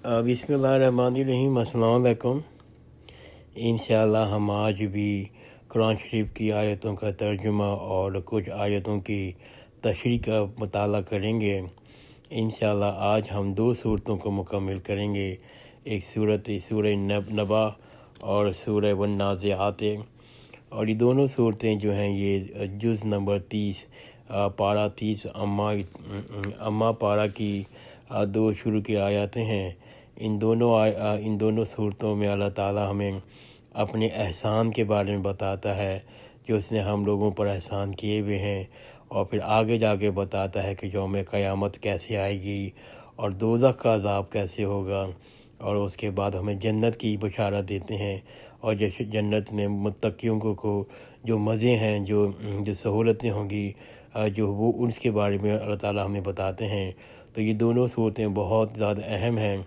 بسم اللہ الرحمن الرحیم۔ السلام علیکم۔ انشاءاللہ ہم آج بھی قرآن شریف کی آیتوں کا ترجمہ اور کچھ آیتوں کی تشریح کا مطالعہ کریں گے۔ انشاءاللہ آج ہم 2 صورتوں کو مکمل کریں گے، ایک سورہ نبا اور سورہ والنازعات، اور یہ دونوں صورتیں جو ہیں یہ جز نمبر 30 پارہ 30 اما پارہ کی 2 شروع کی آیاتیں ہیں۔ ان دونوں صورتوں میں اللہ تعالیٰ ہمیں اپنے احسان کے بارے میں بتاتا ہے جو اس نے ہم لوگوں پر احسان کیے ہوئے ہیں، اور پھر آگے جا کے بتاتا ہے کہ یوم قیامت کیسے آئے گی اور دوزخ کا عذاب کیسے ہوگا، اور اس کے بعد ہمیں جنت کی بشارت دیتے ہیں، اور جیسے جنت میں متقیوں کو جو مزے ہیں، جو سہولتیں ہوں گی، جو وہ اس کے بارے میں اللہ تعالیٰ ہمیں بتاتے ہیں۔ تو یہ دونوں صورتیں بہت زیادہ اہم ہیں۔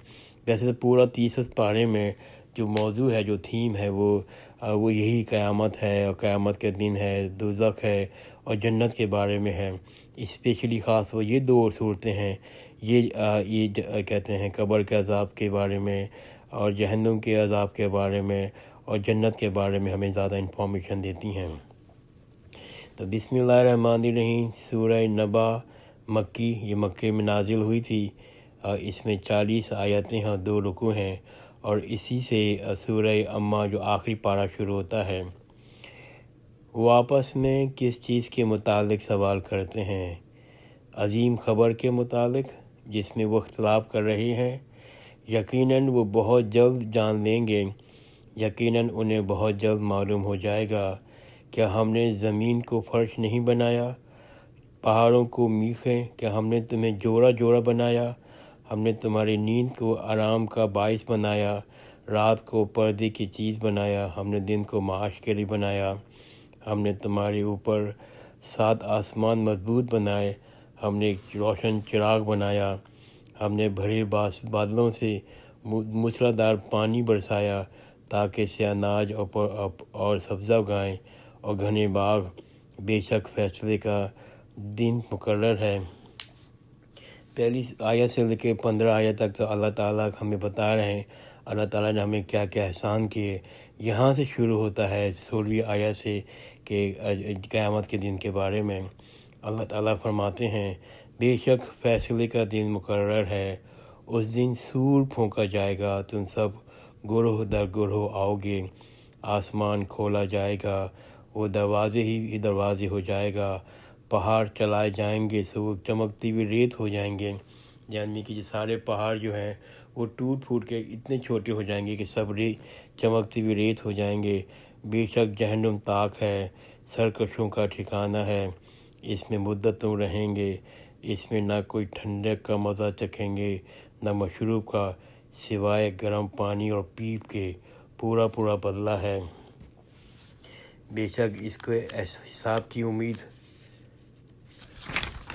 ویسے تو پورا 30 پارے میں جو موضوع ہے، جو تھیم ہے، وہ یہی قیامت ہے، اور قیامت کے دن ہے، دوزخ ہے اور جنت کے بارے میں ہے۔ اسپیشلی خاص وہ یہ 2 صورتیں ہیں، یہ کہتے ہیں قبر کے عذاب کے بارے میں اور جہنم کے عذاب کے بارے میں اور جنت کے بارے میں ہمیں زیادہ انفارمیشن دیتی ہیں۔ تو بسم اللہ الرحمن الرحیم۔ سورہ نبا مکی، یہ مکے میں نازل ہوئی تھی۔ اس میں 40 آیتیں ہیں، 2 رکوع ہیں، اور اسی سے سورہ اما جو آخری پارہ شروع ہوتا ہے۔ وہ آپس میں کس چیز کے متعلق سوال کرتے ہیں؟ عظیم خبر کے متعلق جس میں وہ اختلاف کر رہے ہیں۔ یقیناً وہ بہت جلد جان لیں گے، یقیناً انہیں بہت جلد معلوم ہو جائے گا۔ کیا ہم نے زمین کو فرش نہیں بنایا، پہاڑوں کو میخیں؟ کیا ہم نے تمہیں جوڑا جوڑا بنایا؟ ہم نے تمہاری نیند کو آرام کا باعث بنایا، رات کو پردے کی چیز بنایا، ہم نے دن کو معاش کے لیے بنایا۔ ہم نے تمہارے اوپر 7 آسمان مضبوط بنائے، ہم نے ایک روشن چراغ بنایا، ہم نے بھرے بادلوں سے موسلادھار پانی برسایا تاکہ اس سے اناج اور سبزہ اگائیں اور گھنے باغ۔ بے شک فیصلے کا دن مقرر ہے۔ پہلی آیت سے لے کے 15 آیت تک تو اللہ تعالیٰ ہمیں بتا رہے ہیں اللہ تعالیٰ نے ہمیں کیا کیا احسان کیے۔ یہاں سے شروع ہوتا ہے 16ویں آیت سے کہ قیامت کے دن کے بارے میں اللہ تعالیٰ فرماتے ہیں، بے شک فیصلے کا دن مقرر ہے، اس دن سور پھونکا جائے گا، تم سب گروہ در گروہ آؤ گے، آسمان کھولا جائے گا، وہ دروازے ہی دروازے ہو جائے گا، پہاڑ چلائے جائیں گے سو وہ چمکتی ہوئی ریت ہو جائیں گے، یعنی کہ یہ سارے پہاڑ جو ہیں وہ ٹوٹ پھوٹ کے اتنے چھوٹے ہو جائیں گے کہ سب چمکتی ہوئی ریت ہو جائیں گے۔ بے شک جہنم تاک ہے، سرکشوں کا ٹھکانہ ہے، اس میں مدتوں رہیں گے، اس میں نہ کوئی ٹھنڈک کا مزہ چکھیں گے نہ مشروب کا، سوائے گرم پانی اور پیپ کے، پورا بدلہ ہے۔ بے شک اس کو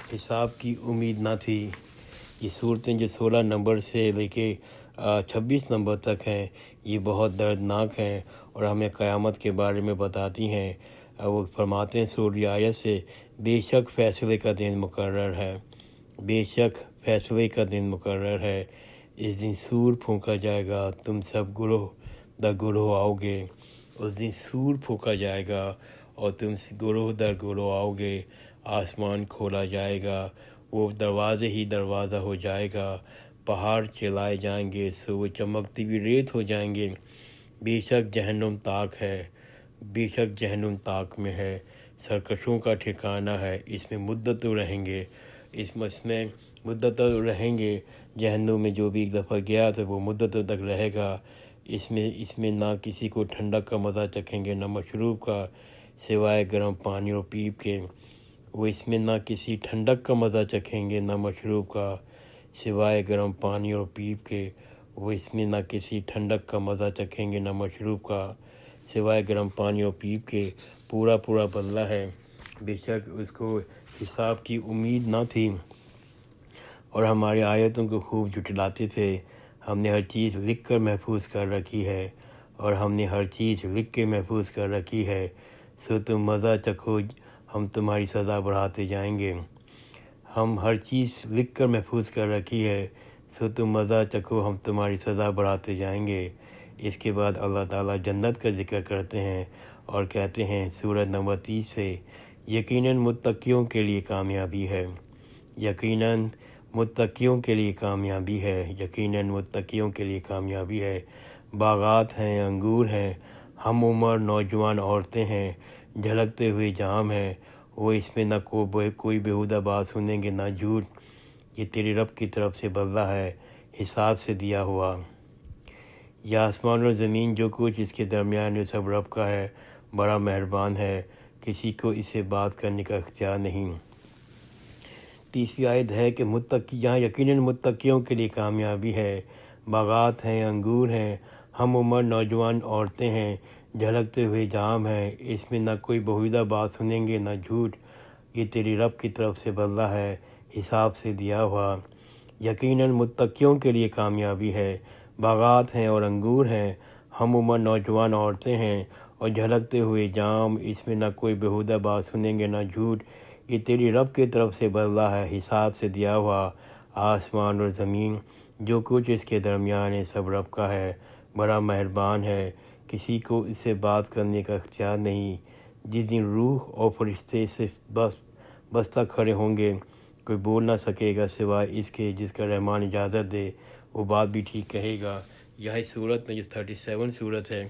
حساب کی امید نہ تھی۔ یہ صورتیں جو 16 نمبر سے لے کے 26 نمبر تک ہیں، یہ بہت دردناک ہیں اور ہمیں قیامت کے بارے میں بتاتی ہیں۔ وہ فرماتے ہیں 16 آیت سے، بے شک فیصلے کا دن مقرر ہے، بے شک فیصلے کا دن مقرر ہے، اس دن سور پھونکا جائے گا، تم سب گروہ در گروہ آؤ گے۔ اس دن سور پھونکا جائے گا اور تم گروہ در گروہ آؤ گے، آسمان کھولا جائے گا، وہ دروازے ہی دروازہ ہو جائے گا، پہاڑ چلائے جائیں گے سو وہ چمکتی ہوئی ریت ہو جائیں گے۔ بے شک جہنم تاک ہے، بے شک جہنم تاک میں ہے، سرکشوں کا ٹھکانہ ہے، اس میں مدتوں رہیں گے، اس میں مدتوں رہیں گے۔ جہنم میں جو بھی ایک دفعہ گیا تو وہ مدتوں تک رہے گا۔ اس میں نہ کسی کو ٹھنڈک کا مزہ چکھیں گے نہ مشروب کا، سوائے گرم پانی اور پیپ کے۔ وہ اس میں نہ کسی ٹھنڈک کا مزہ چکھیں گے نہ مشروب کا، سوائے گرم پانی اور پیپ کے۔ وہ اس میں نہ کسی ٹھنڈک کا مزہ چکھیں گے نہ مشروب کا، سوائے گرم پانی اور پیپ کے، پورا بدلہ ہے۔ بے شک اس کو حساب کی امید نہ تھی اور ہماری آیتوں کو خوب جھٹلاتے تھے۔ ہم نے ہر چیز لکھ کر محفوظ کر رکھی ہے، اور ہم نے ہر چیز لکھ کے محفوظ کر رکھی ہے، سو تم مزہ چکھو، ہم تمہاری سزا بڑھاتے جائیں گے۔ ہم ہر چیز لکھ کر محفوظ کر رکھی ہے، سو تم مزہ چکھو، ہم تمہاری سزا بڑھاتے جائیں گے۔ اس کے بعد اللہ تعالیٰ جنت کا ذکر کرتے ہیں اور کہتے ہیں سورہ نمبر 30 سے، یقیناً متقیوں کے لیے کامیابی ہے، یقیناً متقیوں کے لیے کامیابی ہے، یقیناً متقیوں کے لیے کامیابی ہے۔ باغات ہیں، انگور ہیں، ہم عمر نوجوان عورتیں ہیں، جھلکتے ہوئے جام ہیں، وہ اس میں نہ کوئی بیہودہ بات سنیں گے، نہ جھوٹ۔ یہ تیرے رب کی طرف سے بدلہ ہے، حساب سے دیا ہوا۔ یا آسمان اور زمین جو کچھ اس کے درمیان ہے سب رب کا ہے، بڑا مہربان ہے، کسی کو اسے بات کرنے کا اختیار نہیں۔ تیسری آیت ہے کہ یہاں یقیناً متقیوں کے لیے کامیابی ہے، باغات ہیں، انگور ہیں، ہم عمر نوجوان عورتیں ہیں، جھلکتے ہوئے جام ہیں، اس میں نہ کوئی بیہودہ بات سنیں گے، نہ جھوٹ۔ یہ تیری رب کی طرف سے بدلہ ہے، حساب سے دیا ہوا۔ یقیناً متقیوں کے لیے کامیابی ہے، باغات ہیں اور انگور ہیں، ہم عمر نوجوان عورتیں ہیں اور جھلکتے ہوئے جام، اس میں نہ کوئی بیہودہ بات سنیں گے، نہ جھوٹ۔ یہ تیری رب کی طرف سے بدلہ ہے، حساب سے دیا ہوا۔ آسمان اور زمین جو کچھ اس کے درمیان ہے سب رب کا ہے، بڑا مہربان ہے، کسی کو اس سے بات کرنے کا اختیار نہیں۔ جس دن روح اور فرشتے صرف بستہ کھڑے ہوں گے، کوئی بول نہ سکے گا سوائے اس کے جس کا رحمان اجازت دے، وہ بات بھی ٹھیک کہے گا۔ یہاں اس صورت میں جو 37 صورت ہے،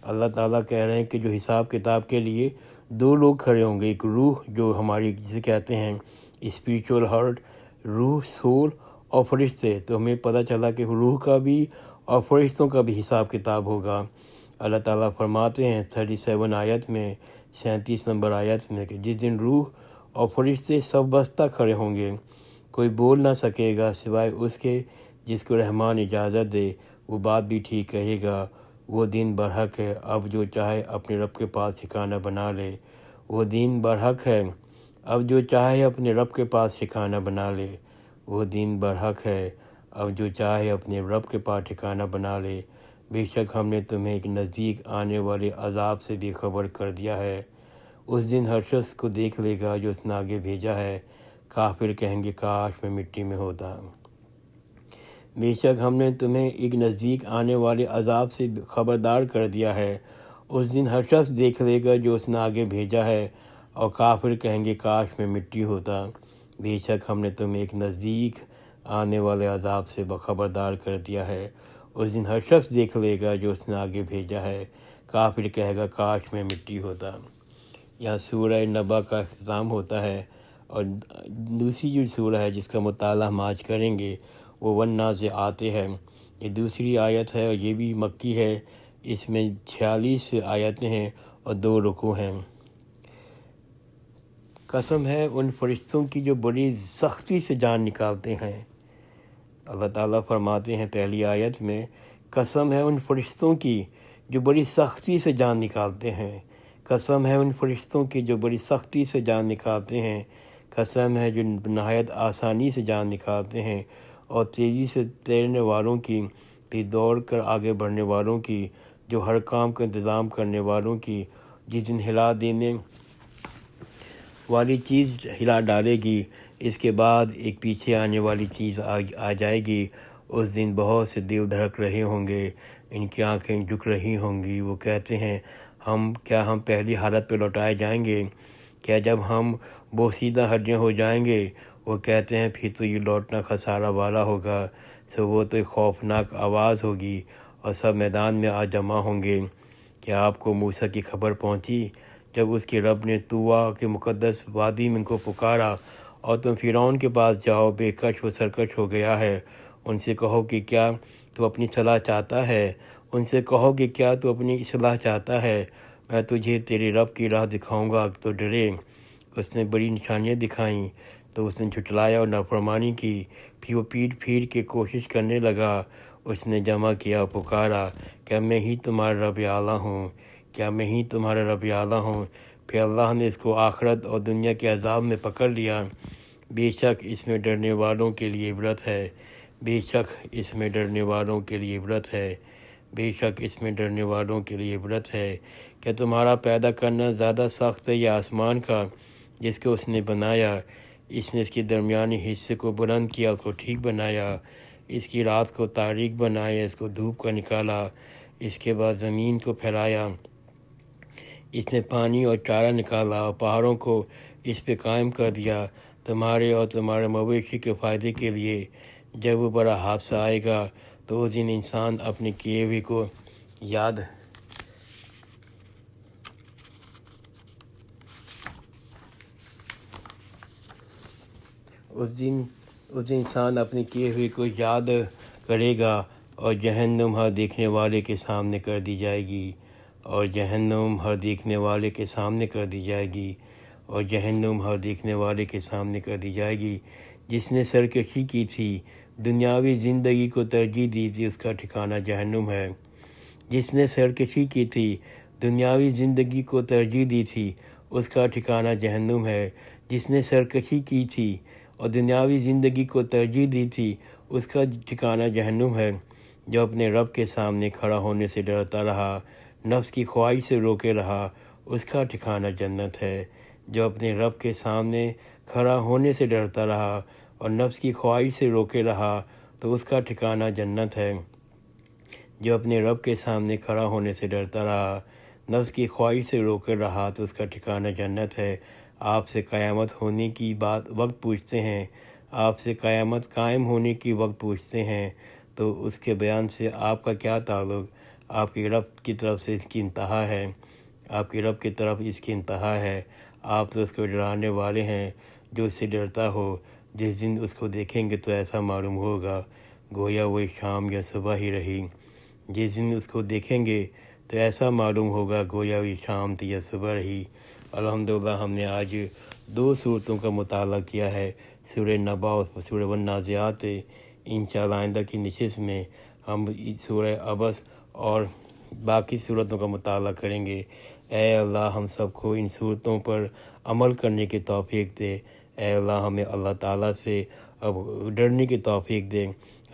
اللہ تعالیٰ کہہ رہے ہیں کہ جو حساب کتاب کے لیے دو لوگ کھڑے ہوں گے، ایک روح جو ہماری جسے کہتے ہیں اسپریچول ہارٹ، روح، سول، اور فرشتے۔ تو ہمیں پتہ چلا کہ روح کا بھی اور فرشتوں کا بھی حساب کتاب ہوگا۔ اللہ تعالیٰ فرماتے ہیں 37 آیت میں، 37 نمبر آیت میں، کہ جس دن روح اور فرشتے سب بستہ کھڑے ہوں گے، کوئی بول نہ سکے گا سوائے اس کے جس کو رحمان اجازت دے، وہ بات بھی ٹھیک کہے گا۔ وہ دن برحق ہے، اب جو چاہے اپنے رب کے پاس ٹھکانہ بنا لے۔ وہ دن برحق ہے، اب جو چاہے اپنے رب کے پاس ٹھکانہ بنا لے۔ وہ دن برحق ہے، اب جو چاہے اپنے رب کے پاس ٹھکانہ بنا لے۔ بے شک ہم نے تمہیں ایک نزدیک آنے والے عذاب سے بھی خبر کر دیا ہے۔ اس دن ہر شخص کو دیکھ لے گا جو اس نے آگے بھیجا ہے، کافر کہیں گے کاش میں مٹی میں ہوتا۔ بے شک ہم نے تمہیں ایک نزدیک آنے والے عذاب سے خبردار کر دیا ہے۔ اس دن ہر شخص دیکھ لے گا جو اس نے آگے بھیجا ہے، اور کافر کہیں گے کاش میں مٹی ہوتا۔ بے شک ہم نے تمہیں ایک نزدیک آنے والے عذاب سے خبردار کر دیا ہے۔ اس دن ہر شخص دیکھ لے گا جو اس نے آگے بھیجا ہے، کافر کہے گا کاش میں مٹی ہوتا۔ یہاں سورہ نبا کا اختتام ہوتا ہے، اور دوسری جو سورہ ہے جس کا مطالعہ ہم آج کریں گے وہ والنازعات ہے۔ یہ دوسری آیت ہے اور یہ بھی مکی ہے۔ اس میں 46 آیتیں ہیں اور 2 رکوع ہیں۔ قسم ہے ان فرشتوں کی جو بڑی سختی سے جان نکالتے ہیں۔ اللہ تعالیٰ فرماتے ہیں پہلی آیت میں، قسم ہے ان فرشتوں کی جو بڑی سختی سے جان نکالتے ہیں، قسم ہے ان فرشتوں کی جو بڑی سختی سے جان نکالتے ہیں، قسم ہے جو نہایت آسانی سے جان نکالتے ہیں، اور تیزی سے تیرنے والوں کی، بھی دوڑ کر آگے بڑھنے والوں کی، جو ہر کام کا انتظام کرنے والوں کی۔ جس دن ہلا دینے والی چیز ہلا ڈالے گی، اس کے بعد ایک پیچھے آنے والی چیز آ جائے گی۔ اس دن بہت سے دل دھڑک رہے ہوں گے، ان کی آنکھیں جھک رہی ہوں گی۔ وہ کہتے ہیں کیا ہم پہلی حالت پہ لوٹائے جائیں گے؟ کیا جب ہم بوسیدہ ہڈیاں ہو جائیں گے؟ وہ کہتے ہیں پھر تو یہ لوٹنا خسارہ والا ہوگا۔ سو وہ تو ایک خوفناک آواز ہوگی اور سب میدان میں آ جمع ہوں گے۔ کیا آپ کو موسیٰ کی خبر پہنچی جب اس کے رب نے طوٰ کے مقدس وادی میں ان کو پکارا، اور تم فرعون کے پاس جاؤ، بے کش و سرکش ہو گیا ہے، ان سے کہو کہ کیا تو اپنی صلاح چاہتا ہے، ان سے کہو کہ کیا تو اپنی اصلاح چاہتا ہے، میں تجھے تیرے رب کی راہ دکھاؤں گا تو ڈرے۔ اس نے بڑی نشانیاں دکھائیں تو اس نے جھٹلایا اور نافرمانی کی، پھر وہ پیٹ پھیر کے کوشش کرنے لگا۔ اس نے جمع کیا، پکارا، کیا میں ہی تمہارا رب اعلیٰ ہوں، کیا میں ہی تمہارا رب اعلیٰ ہوں؟ پھر اللہ نے اس کو آخرت اور دنیا کے عذاب میں پکڑ لیا۔ بے شک اس میں ڈرنے والوں کے لیے عبرت ہے، بے شک اس میں ڈرنے والوں کے لیے عبرت ہے، بے شک اس میں ڈرنے والوں کے لیے عبرت ہے۔ کیا تمہارا پیدا کرنا زیادہ سخت ہے یا آسمان کا جس کو اس نے بنایا؟ اس نے اس کے درمیانی حصے کو بلند کیا، اس کو ٹھیک بنایا۔ اس کی رات کو تاریک بنایا، اس کو دھوپ کا نکالا، اس کے بعد زمین کو پھیلایا، اس نے پانی اور چارہ نکالا اور پہاڑوں کو اس پہ قائم کر دیا تمہارے اور تمہارے مویشی کے فائدے کے لیے۔ جب وہ بڑا حادثہ آئے گا تو اس دن انسان اپنے کیے ہوئے کو یاد اس انسان اپنے کیے ہوئے کو یاد کرے گا، اور جہنم ہر دیکھنے والے کے سامنے کر دی جائے گی، اور جہنم ہر دیکھنے والے کے سامنے کر دی جائے گی، اور جہنم ہر دیکھنے والے کے سامنے کر دی جائے گی۔ جس نے سرکشی کی تھی، دنیاوی زندگی کو ترجیح دی تھی، اس کا ٹھکانہ جہنم ہے۔ جس نے سرکشی کی تھی، دنیاوی زندگی کو ترجیح دی تھی، اس کا ٹھکانہ جہنم ہے۔ جس نے سرکشی کی تھی اور دنیاوی زندگی کو ترجیح دی تھی، اس کا ٹھکانہ جہنم ہے۔ جو اپنے رب کے سامنے کھڑا ہونے سے ڈرتا رہا، نفس کی خواہش سے روکے رہا، اس کا ٹھکانہ جنت ہے۔ جو اپنے رب کے سامنے کھڑا ہونے سے ڈرتا رہا اور نفس کی خواہش سے روکے رہا تو اس کا ٹھکانہ جنت ہے۔ جو اپنے رب کے سامنے کھڑا ہونے سے ڈرتا رہا، نفس کی خواہش سے روکے رہا تو اس کا ٹھکانہ جنت ہے۔ آپ سے قیامت ہونے کی وقت پوچھتے ہیں، آپ سے قیامت قائم ہونے کی وقت پوچھتے ہیں، تو اس کے بیان سے آپ کا کیا تعلق؟ آپ کے رب کی طرف سے اس کی انتہا ہے، آپ کے رب کی طرف اس کی انتہا ہے۔ آپ تو اس کو ڈرانے والے ہیں۔ جو اس سے ڈرتا ہو، جس دن اس کو دیکھیں گے تو ایسا معلوم ہوگا گویا وہ شام یا صبح ہی رہی۔ جس دن اس کو دیکھیں گے تو ایسا معلوم ہوگا گویا وہ شام تھی یا صبح رہی۔ الحمدللہ ہم نے آج 2 صورتوں کا مطالعہ کیا ہے، سورہ نبا اور سورہ والنازعات۔ انشاءاللہ آئندہ کی نشست میں ہم سورہ عبس اور باقی صورتوں کا مطالعہ کریں گے۔ اے اللہ ہم سب کو ان صورتوں پر عمل کرنے کی توفیق دے۔ اے اللہ ہمیں اللہ تعالیٰ سے اب ڈرنے کی توفیق دے،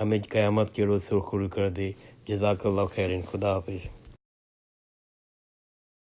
ہمیں قیامت کے روز سرخرو کر دے۔ جزاک اللہ خیر، خدا حافظ۔